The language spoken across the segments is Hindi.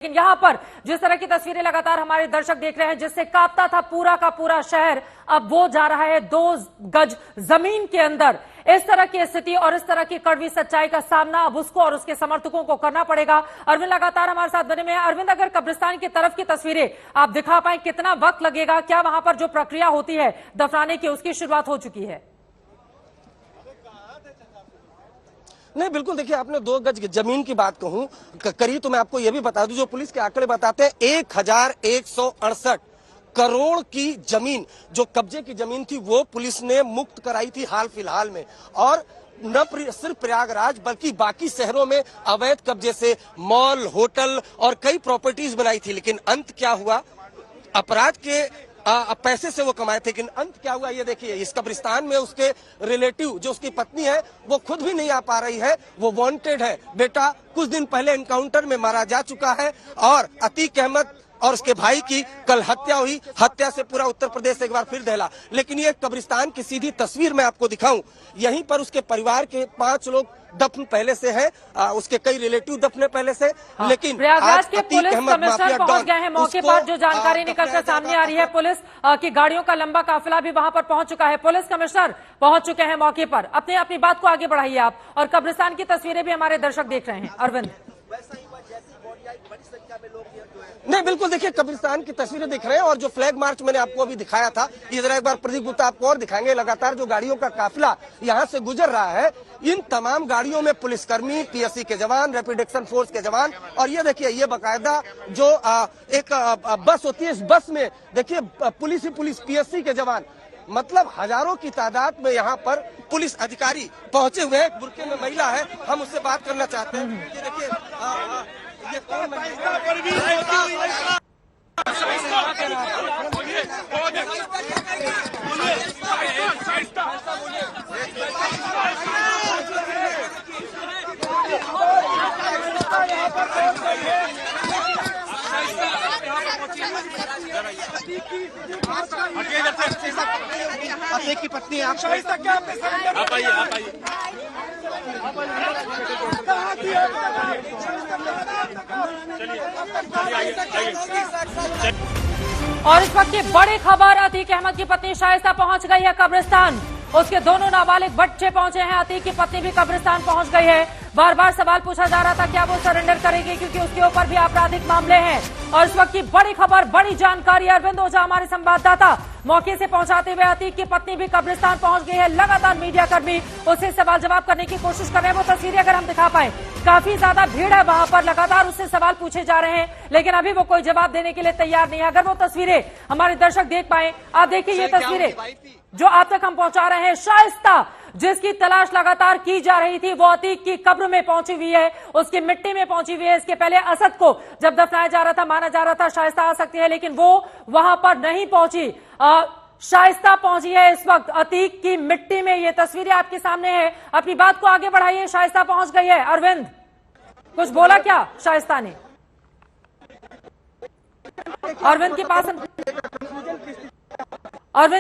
लेकिन यहां पर जिस तरह की तस्वीरें लगातार हमारे दर्शक देख रहे हैं, जिससे कांपता था पूरा का पूरा शहर, अब वो जा रहा है 2 गज जमीन के अंदर। इस तरह की स्थिति और इस तरह की कड़वी सच्चाई का सामना अब उसको और उसके समर्थकों को करना पड़ेगा। अरविंद लगातार हमारे साथ बने हुए हैं। अरविंद, अगर कब्रिस्तान की तरफ की तस्वीरें आप दिखा पाए, कितना वक्त लगेगा? क्या वहां पर जो प्रक्रिया होती है दफनाने की, उसकी शुरुआत हो चुकी है? नहीं, बिल्कुल। देखिए, आपने 2 गज जमीन की बात कहूं करी तो मैं आपको यह भी बता दूं, जो पुलिस के आंकड़े बताते हैं 1168 करोड़ की जमीन, जो कब्जे की जमीन थी, वो पुलिस ने मुक्त कराई थी हाल फिलहाल में। और न सिर्फ प्रयागराज बल्कि बाकी शहरों में अवैध कब्जे से मॉल, होटल और कई प्रॉपर्टीज बनाई थी। लेकिन अंत क्या हुआ? अपराध के पैसे से वो कमाए थे, लेकिन अंत क्या हुआ ये देखिए। इस कब्रिस्तान में उसके रिलेटिव, जो उसकी पत्नी है, वो खुद भी नहीं आ पा रही है। वो वांटेड है। बेटा कुछ दिन पहले एनकाउंटर में मारा जा चुका है और अतीक अहमद और उसके भाई की कल हत्या हुई। हत्या से पूरा उत्तर प्रदेश एक बार फिर दहला। लेकिन ये कब्रिस्तान की सीधी तस्वीर मैं आपको दिखाऊं, यहीं पर उसके परिवार के 5 लोग दफन पहले से है, उसके कई रिलेटिव दफने पहले से। लेकिन प्रयागराज के पुलिस कमिश्नर पहुंच गए हैं मौके पर। जो जानकारी निकलकर सामने आ रही है, पुलिस की गाड़ियों का लंबा काफिला भी वहां पर पहुंच चुका है। पुलिस कमिश्नर पहुंच चुके हैं मौके पर। अपनी बात को आगे बढ़ाइए आप, और कब्रिस्तान की तस्वीरें भी हमारे दर्शक देख रहे हैं। अरविंद, नहीं, बिल्कुल। देखिए, कब्रिस्तान की तस्वीरें दिख रहे हैं और जो फ्लैग मार्च मैंने आपको अभी दिखाया था, इधर एक बार प्रदीप गुप्ता आपको और दिखाएंगे। लगातार जो गाड़ियों का काफिला यहां से गुजर रहा है, इन तमाम गाड़ियों में पुलिसकर्मी, पीएससी के जवान, रैपिड एक्शन फोर्स के जवान, और ये देखिए, ये बाकायदा जो एक बस होती है, इस बस में देखिए पुलिस ही पुलिस, पीएससी के जवान, मतलब हजारों की तादाद में यहाँ पर पुलिस अधिकारी पहुंचे हुए हैं। बुर्के में महिला है, हम उससे बात करना चाहते हैं। ये देखिए, ये कौन अतीक की पत्नी आप आइए। और इस वक्त की बड़ी खबर, अतीक अहमद की पत्नी शाइस्ता पहुंच गई है कब्रिस्तान। उसके दोनों नाबालिग बच्चे पहुंचे हैं। अतीक की पत्नी भी कब्रिस्तान पहुंच गई है। बार बार सवाल पूछा जा रहा था क्या वो सरेंडर करेगी, क्योंकि उसके ऊपर भी आपराधिक मामले हैं। और इस वक्त की बड़ी खबर, बड़ी जानकारी, अरविंद ओझा हमारे संवाददाता मौके से पहुंचाते हुए, अतीक की पत्नी भी कब्रिस्तान पहुंच गई है। लगातार मीडिया कर्मी उससे सवाल जवाब करने की कोशिश कर रहे हैं। वो तस्वीरें अगर हम दिखा पाए, काफी ज्यादा भीड़ है वहां पर, लगातार उससे सवाल पूछे जा रहे हैं, लेकिन अभी वो कोई जवाब देने के लिए तैयार नहीं है। अगर वो तस्वीरें हमारे दर्शक देख पाए, आप देखिए ये तस्वीरें जो आप तक हम पहुंचा रहे हैं। शाइस्ता, जिसकी तलाश लगातार की जा रही थी, वो अतीक की कब्र में पहुंची हुई है, उसकी मिट्टी में पहुंची हुई है। इसके पहले असद को जब दफनाया जा रहा था, माना जा रहा था शाइस्ता आ सकती है, लेकिन वो वहां पर नहीं पहुंची। शाइस्ता पहुंची है इस वक्त अतीक की मिट्टी में। ये तस्वीरें आपके सामने है। अपनी बात को आगे बढ़ाइए। शाइस्ता पहुंच गई है। अरविंद, कुछ बोला क्या शाइस्ता ने? अरविंद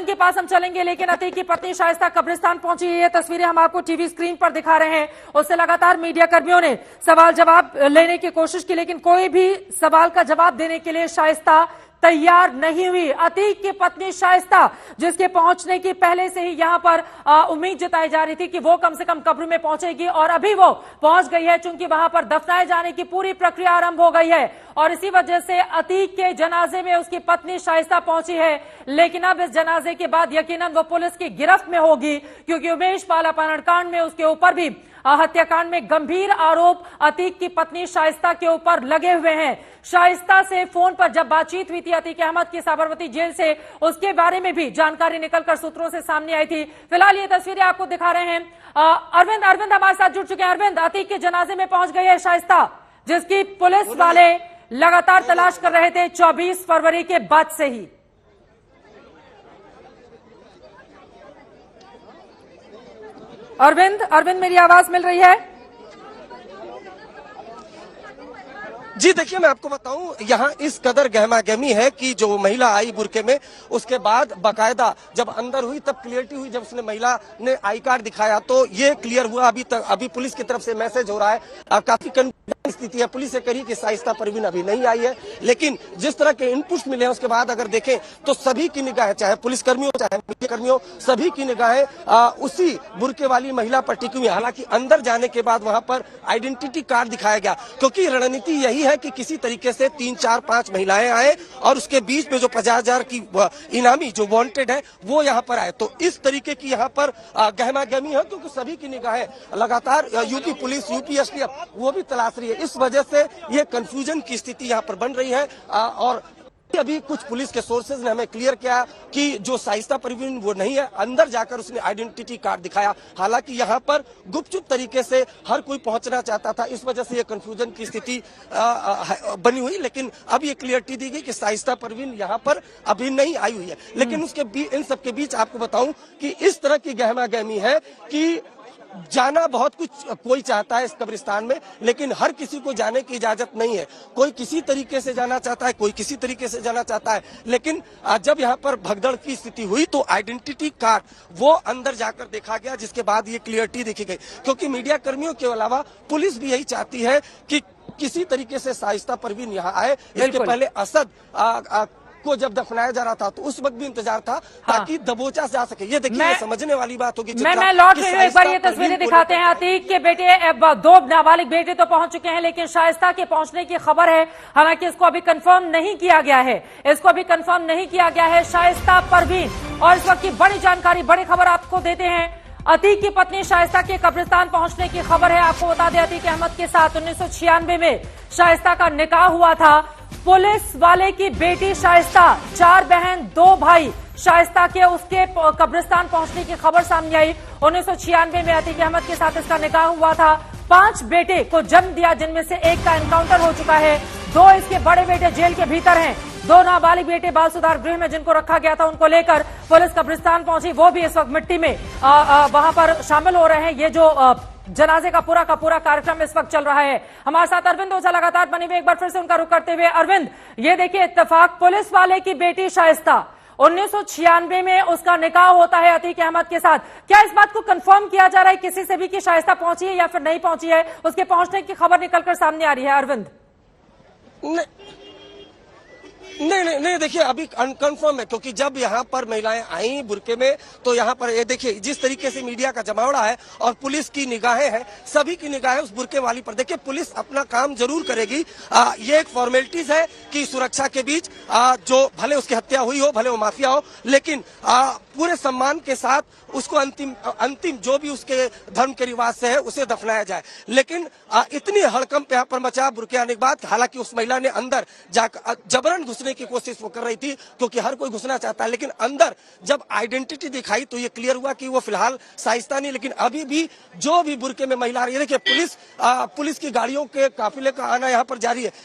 के पास हम चलेंगे, लेकिन अतीक की पत्नी शाइस्ता कब्रिस्तान पहुंची है। ये तस्वीरें हम आपको टीवी स्क्रीन पर दिखा रहे हैं। उससे लगातार मीडिया कर्मियों ने सवाल जवाब लेने की कोशिश की, लेकिन कोई भी सवाल का जवाब देने के लिए शाइस्ता तैयार नहीं हुई। अतीक की पत्नी शाइस्ता, जिसके पहुंचने की पहले से ही यहां पर उम्मीद जताई जा रही थी कि वो कम से कम कब्र में पहुंचेगी, और अभी वो पहुंच गई है, चूंकि वहां पर दफनाए जाने की पूरी प्रक्रिया आरंभ हो गई है। और इसी वजह से अतीक के जनाजे में उसकी पत्नी शाइस्ता पहुंची है। लेकिन अब इस जनाजे के बाद यकीनन वो पुलिस की गिरफ्त में होगी, क्योंकि उमेश पाल अपहरण कांड में, उसके ऊपर भी हत्याकांड में गंभीर आरोप अतीक की पत्नी शाइस्ता के ऊपर लगे हुए हैं। शाइस्ता से फोन पर जब बातचीत हुई थी अतीक अहमद की साबरमती जेल से, उसके बारे में भी जानकारी निकलकर सूत्रों से सामने आई थी। फिलहाल ये तस्वीरें आपको दिखा रहे हैं। अरविंद हमारे साथ जुड़ चुके हैं। अरविंद, अतीक के जनाजे में पहुंच गई है शाइस्ता, जिसकी पुलिस वाले लगातार तलाश कर रहे थे 24 फरवरी के बाद से ही। अरविंद, मेरी आवाज मिल रही है? जी देखिए, मैं आपको बताऊं, यहाँ इस कदर गहमा गहमी है कि जो महिला आई बुरके में, उसके बाद बाकायदा जब अंदर हुई तब क्लियरिटी हुई। जब उसने महिला ने आई कार्ड दिखाया तो ये क्लियर हुआ। अभी पुलिस की तरफ से मैसेज हो रहा है, काफी स्थिति है। पुलिस ये करी कि शाइस्ता परवीन अभी नहीं आई है, लेकिन जिस तरह के इनपुट्स मिले हैं उसके बाद अगर देखें तो सभी की निगाहें, चाहे पुलिस कर्मियों चाहे मीडिया कर्मियों, सभी की निगाहें उसी बुर्के वाली महिला पर टिकी हुई। हालांकि अंदर जाने के बाद वहां पर आइडेंटिटी कार्ड दिखाया गया, क्योंकि रणनीति यही है कि किसी तरीके से 3, 4, 5 महिलाएं आए और उसके बीच में जो 50,000 की इनामी जो वांटेड है वो यहाँ पर आए। तो इस तरीके की यहाँ पर गहमा गहमी है, क्योंकि सभी की निगाहें लगातार यूपी पुलिस, यूपी एसटीएफ वो भी तलाश रही है। इस वजह से ये कंफ्यूजन की स्थिति यहाँ पर बन रही है। और अभी कुछ पुलिस के सोर्सेज ने हमें क्लियर किया कि जो शाइस्ता परवीन वो नहीं है, अंदर जाकर उसने आइडेंटिटी कार्ड दिखाया। हालांकि यहाँ पर गुपचुप तरीके से हर कोई पहुंचना चाहता था, इस वजह से ये कंफ्यूजन की स्थिति बनी हुई। लेकिन अब ये क्लियरिटी दी गई कि शाइस्ता परवीन यहाँ पर अभी नहीं आई हुई है। लेकिन उसके इन सबके बीच आपको बताऊं कि इस तरह की गहमा गहमी है कि जाना बहुत कुछ कोई चाहता है इस कब्रिस्तान में, लेकिन हर किसी को जाने की इजाजत नहीं है। कोई किसी तरीके से जाना चाहता है, कोई किसी तरीके से जाना चाहता है। लेकिन जब यहाँ पर भगदड़ की स्थिति हुई तो आइडेंटिटी कार्ड वो अंदर जाकर देखा गया, जिसके बाद ये क्लियरिटी देखी गई। क्योंकि मीडिया कर्मियों के अलावा पुलिस भी यही चाहती है कि किसी तरीके से शाइस्ता परवीन यहाँ आए। इसके पहले असद को जब दफनाया जा रहा था तो उस वक्त भी इंतजार था ताकि दबोचा जा सके। ये देखिए समझने वाली बात होगी। मैं लौट रही हूँ, एक बार ये तस्वीरें दिखाते हैं। अतीक के बेटे, 2 नाबालिग बेटे तो पहुंच चुके हैं, लेकिन शाइस्ता के पहुंचने की खबर है। हालांकि इसको अभी कंफर्म नहीं किया गया है, शाइस्ता परवीन। और इस वक्त की बड़ी जानकारी, बड़ी खबर आपको देते हैं। अतीक की पत्नी शाइस्ता के कब्रिस्तान पहुंचने की खबर है। आपको बता दें, अतीक अहमद के साथ 1996 में शाइस्ता का निकाह हुआ था। पुलिस वाले की बेटी शाइस्ता, 4 बहन 2 भाई शाइस्ता के उसके कब्रिस्तान पहुंचने की खबर सामने आई। 1996 में अतीक अहमद के साथ इसका निकाह हुआ था। 5 बेटे को जन्म दिया, जिनमें से एक का एनकाउंटर हो चुका है। 2 इसके बड़े बेटे जेल के भीतर हैं। 2 नाबालिग बेटे बाल सुधार गृह में जिनको रखा गया था, उनको लेकर पुलिस कब्रिस्तान पहुंची। वो भी इस वक्त मिट्टी में वहां पर शामिल हो रहे हैं। ये जो जनाजे का पूरा कार्यक्रम इस वक्त चल रहा है। हमारे साथ अरविंद ओझा लगातार बने हुए, एक बार फिर से उनका रुख करते हुए। अरविंद, ये देखिए इत्तेफाक, पुलिस वाले की बेटी शाइस्ता, 1996 में उसका निकाह होता है अतीक अहमद के साथ। क्या इस बात को कंफर्म किया जा रहा है किसी से भी कि शाइस्ता पहुंची है या फिर नहीं पहुंची है? उसके पहुंचने की खबर निकलकर सामने आ रही है अरविंद। नहीं, देखिए अभी अनकंफर्म है, क्योंकि जब यहाँ पर महिलाएं आई बुरके में तो यहाँ पर ये देखिए जिस तरीके से मीडिया का जमावड़ा है और पुलिस की निगाहें हैं, सभी की निगाहें उस बुरके वाली पर। देखिए पुलिस अपना काम जरूर करेगी, ये एक फॉर्मेलिटीज है कि सुरक्षा के बीच जो भले उसकी हत्या हुई हो, भले वो माफिया हो, लेकिन पूरे सम्मान के साथ उसको अंतिम जो भी उसके धर्म के रिवाज से है उसे दफनाया जाए। लेकिन इतनी हड़कंप यहाँ पर मचा बुरके आने के बाद। हालांकि उस महिला ने अंदर जाकर जबरन घुसने की कोशिश वो कर रही थी, क्योंकि हर कोई घुसना चाहता है, लेकिन अंदर जब आइडेंटिटी दिखाई तो ये क्लियर हुआ कि वो फिलहाल शाइस्ता नहीं। लेकिन अभी भी जो भी बुरके में महिला आ रही है, देखिए पुलिस की गाड़ियों के काफिले का आना यहाँ पर जारी है।